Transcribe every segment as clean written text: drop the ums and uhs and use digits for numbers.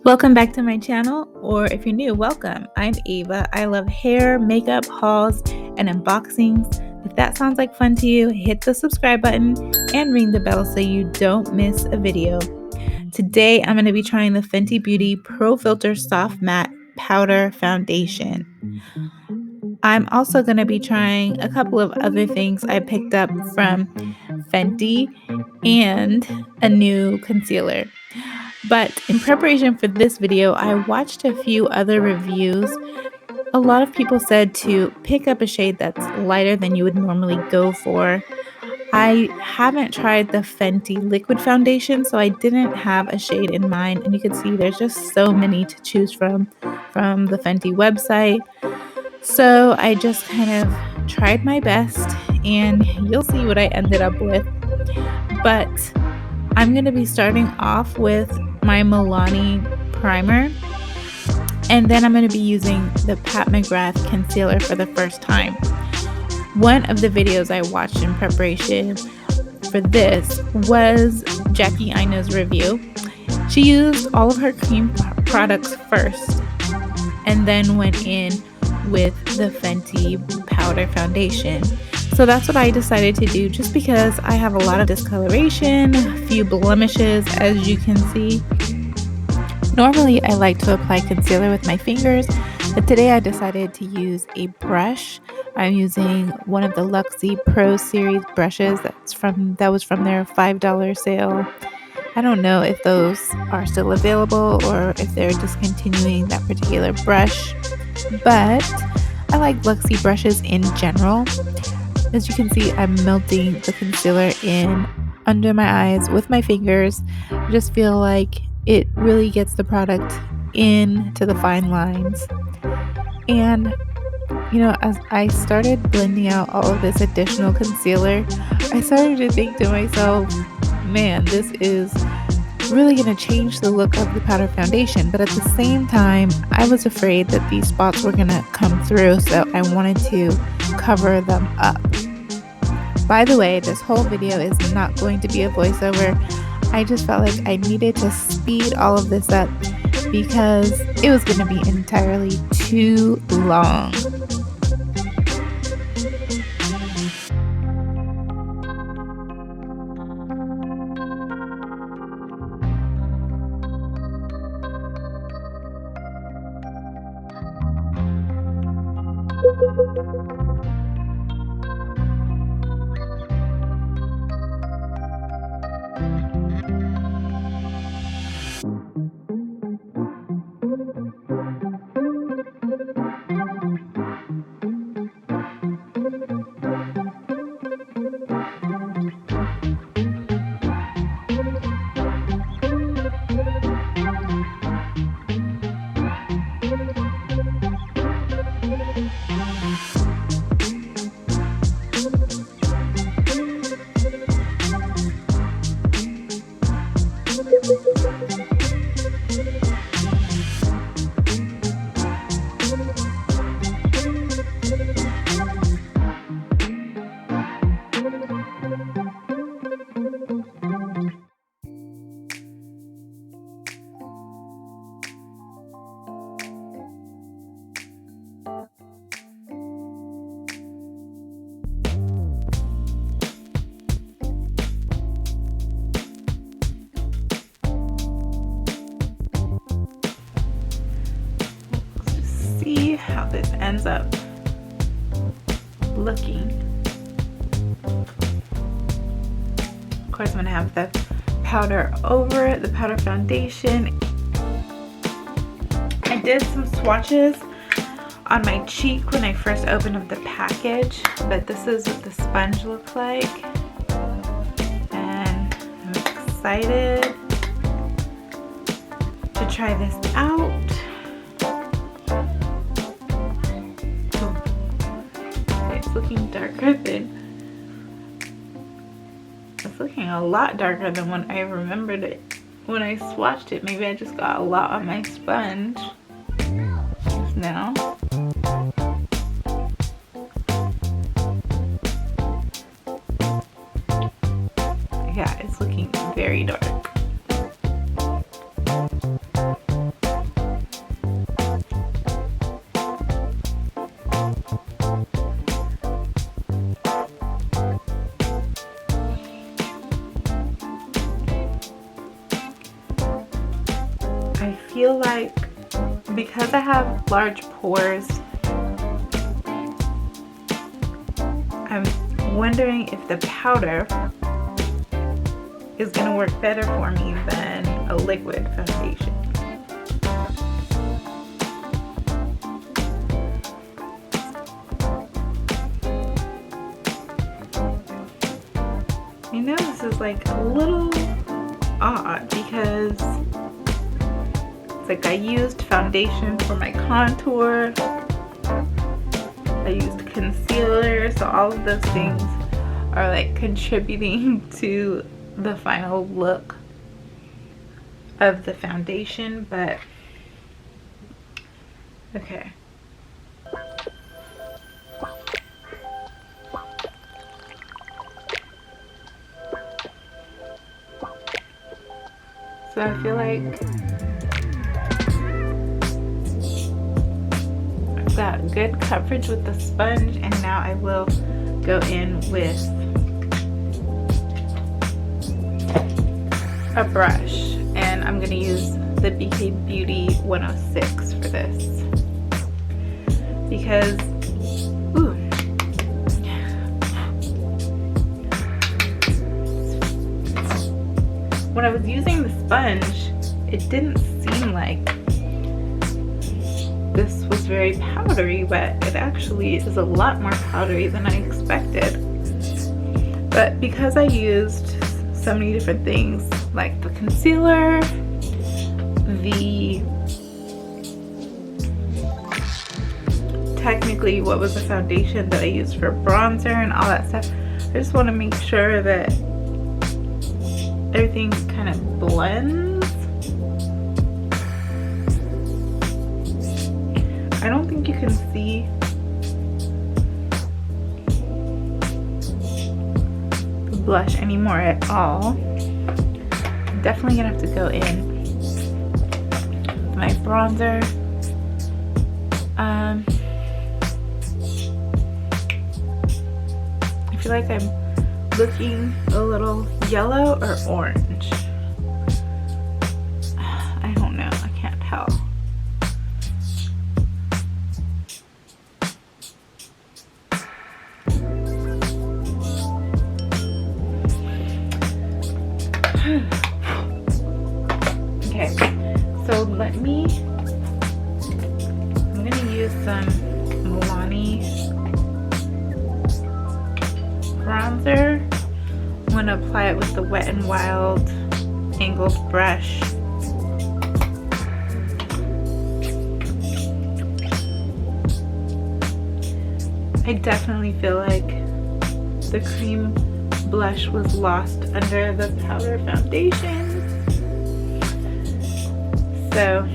Welcome back to my channel, or if you're new, welcome. I'm Ava. I love hair, makeup, hauls, and unboxings. If that sounds like fun to you, hit the subscribe button and ring the bell so you don't miss a video. Today, I'm going to be trying the Fenty Beauty Pro Filtr Soft Matte Powder Foundation. I'm also going to be trying a couple of other things I picked up from Fenty and a new concealer. But in preparation for this video, I watched a few other reviews. A lot of people said to pick up a shade that's lighter than you would normally go for. I haven't tried the Fenty liquid foundation, so I didn't have a shade in mind. And you can see there's just so many to choose from the Fenty website. So I just kind of tried my best, and you'll see what I ended up with. But I'm going to be starting off with my Milani primer, and then I'm going to be using the Pat McGrath concealer for the first time. One of the videos I watched in preparation for this was Jackie Aina's review. She used all of her cream products first and then went in with the Fenty powder foundation. So that's what I decided to do, just because I have a lot of discoloration, a few blemishes, as you can see. Normally I like to apply concealer with my fingers, but today I decided to use a brush. I'm using one of the Luxie Pro Series brushes that was from their $5 sale. I don't know if those are still available or if they're discontinuing that particular brush, but I like Luxie brushes in general. As you can see, I'm melting the concealer in under my eyes with my fingers. I just feel like it really gets the product into the fine lines. And as I started blending out all of this additional concealer, I started to think to myself, man, this is really going to change the look of the powder foundation. But at the same time, I was afraid that these spots were going to come through, so I wanted to cover them up. By the way, this whole video is not going to be a voiceover. I just felt like I needed to speed all of this up because it was going to be entirely too long. See how this ends up looking. Of course, I'm gonna have the powder over it, the powder foundation. I did some swatches on my cheek when I first opened up the package, but this is what the sponge looks like, and I'm excited to try this out. Looking darker it's looking a lot darker than when I remembered it when I swatched it. Maybe I just got a lot on my sponge just now. Yeah, it's looking very dark. I feel like because I have large pores, I'm wondering if the powder is going to work better for me than a liquid foundation. I know this is like a little odd because it's like I used foundation for my contour, I used concealer, so all of those things are like contributing to the final look of the foundation, but okay. So I feel like I've got good coverage with the sponge, and now I will go in with a brush, and I'm going to use the BK Beauty 106 for this because when I was using the sponge, it didn't seem like this was very powdery, but it actually is a lot more powdery than I expected. But because I used so many different things, like the concealer, technically what was the foundation that I used for bronzer and all that stuff, I just want to make sure that everything kind of blends. I don't think you can see the blush anymore at all. I'm definitely gonna have to go in with my bronzer. I feel like I'm looking a little yellow or orange. I don't know, I can't tell. Okay, so I'm gonna use some Milani bronzer. I'm going to apply it with the Wet n Wild angled brush. I definitely feel like the cream blush was lost under the powder foundation. So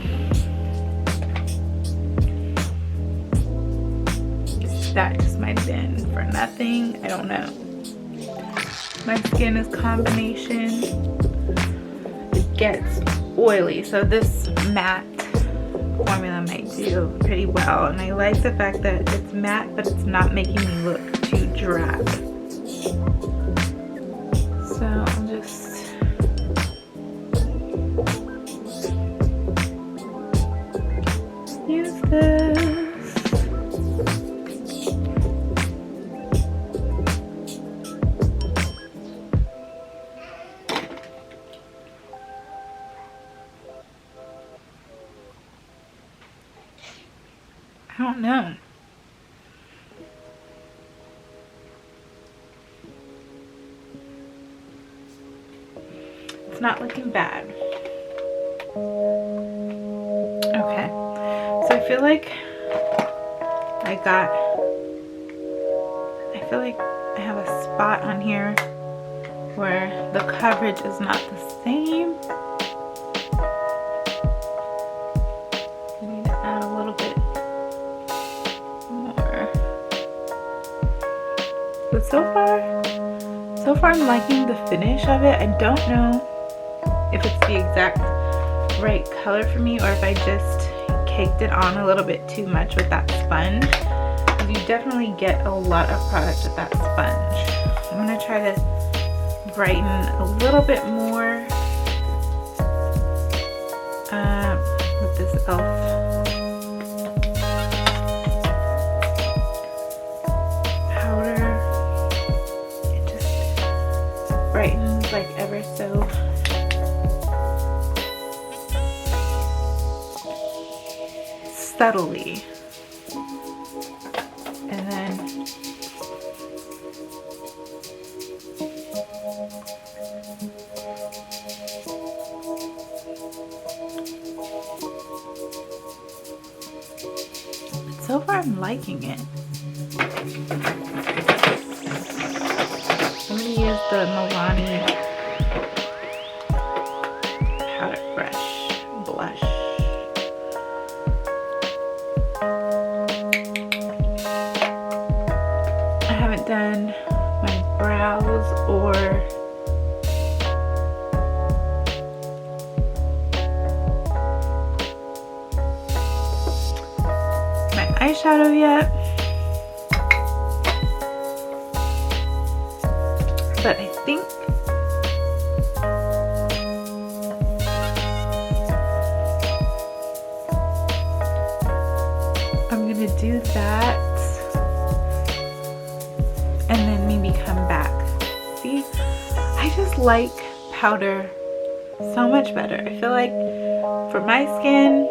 that just might have been for nothing. I don't know. My skin is combination. It gets oily, so this matte formula might do pretty well. And I like the fact that it's matte, but it's not making me look too drab. So I'll just use this. I don't know. It's not looking bad. Okay, so I feel like I have a spot on here where the coverage is not the same. I need to add a little bit more. But so far I'm liking the finish of it. I don't know if it's the exact right color for me or if I just caked it on a little bit too much with that sponge. You definitely get a lot of product with that sponge. I'm gonna try to brighten a little bit more. this e.l.f. powder. It just brightens like ever so subtly. And then so far I'm liking it. I'm gonna use the Milani powder blush. I haven't done my brows or my eyeshadow yet, but I think I'm gonna do that and then maybe come back. See, I just like powder so much better. I feel like for my skin,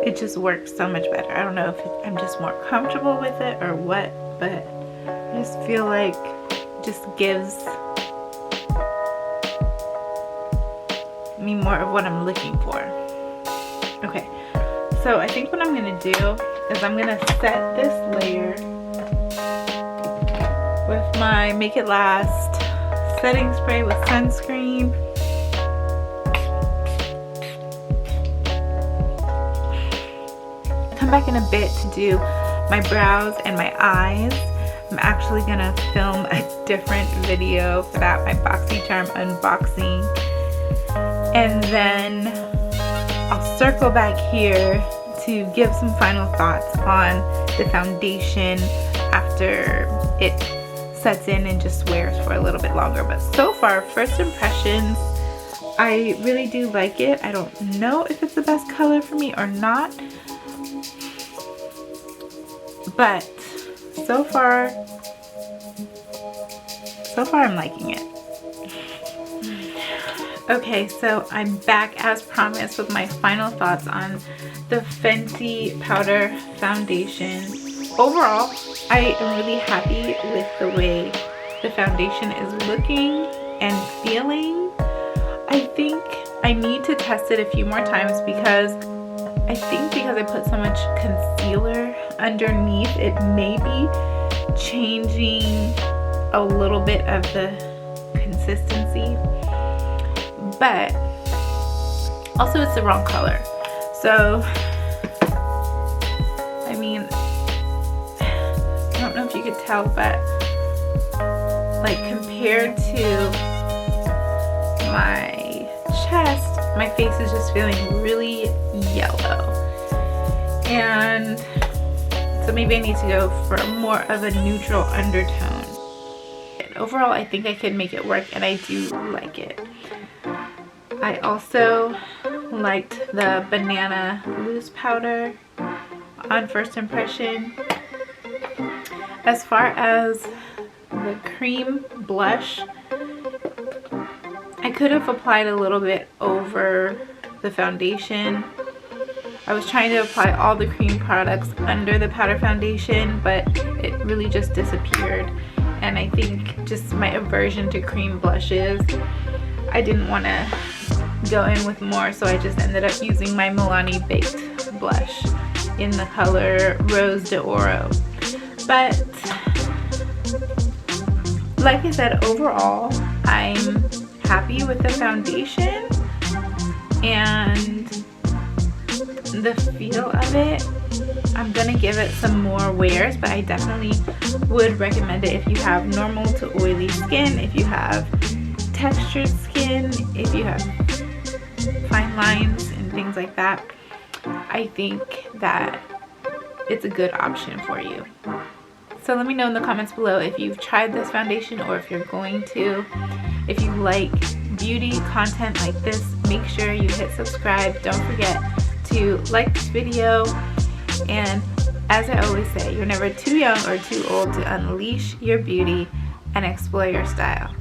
it just works so much better. I don't know if I'm just more comfortable with it or what, but I just feel like it just gives me more of what I'm looking for. Okay, so I think what I'm gonna do is I'm gonna set this layer with my Make It Last setting spray with sunscreen. Come back in a bit to do my brows and my eyes. I'm actually gonna film a different video for that, my BoxyCharm unboxing. And then I'll circle back here to give some final thoughts on the foundation after it sets in and just wears for a little bit longer. But so far, first impressions, I really do like it. I don't know if it's the best color for me or not, but so far I'm liking it. Okay, so I'm back as promised with my final thoughts on the Fenty powder foundation. Overall, I am really happy with the way the foundation is looking and feeling. I think I need to test it a few more times because I put so much concealer underneath, it may be changing a little bit of the consistency, but also it's the wrong color. So I mean, I don't know if you could tell, but like compared to my chest, my face is just feeling really yellow, and so maybe I need to go for more of a neutral undertone. And overall, I think I could make it work, and I do like it. I also liked the banana loose powder on first impression. As far as the cream blush, I could have applied a little bit over the foundation. I was trying to apply all the cream products under the powder foundation, but it really just disappeared. And I think just my aversion to cream blushes, I didn't want to go in with more, so I just ended up using my Milani Baked blush in the color Rose d'Oro. But like I said, overall, I'm happy with the foundation and the feel of it. I'm gonna give it some more wears, but I definitely would recommend it if you have normal to oily skin, if you have textured skin, if you have fine lines and things like that. I think that it's a good option for you. So let me know in the comments below if you've tried this foundation or if you're going to. If you like beauty content like this, make sure you hit subscribe. Don't forget to like this video, and as I always say, you're never too young or too old to unleash your beauty and explore your style.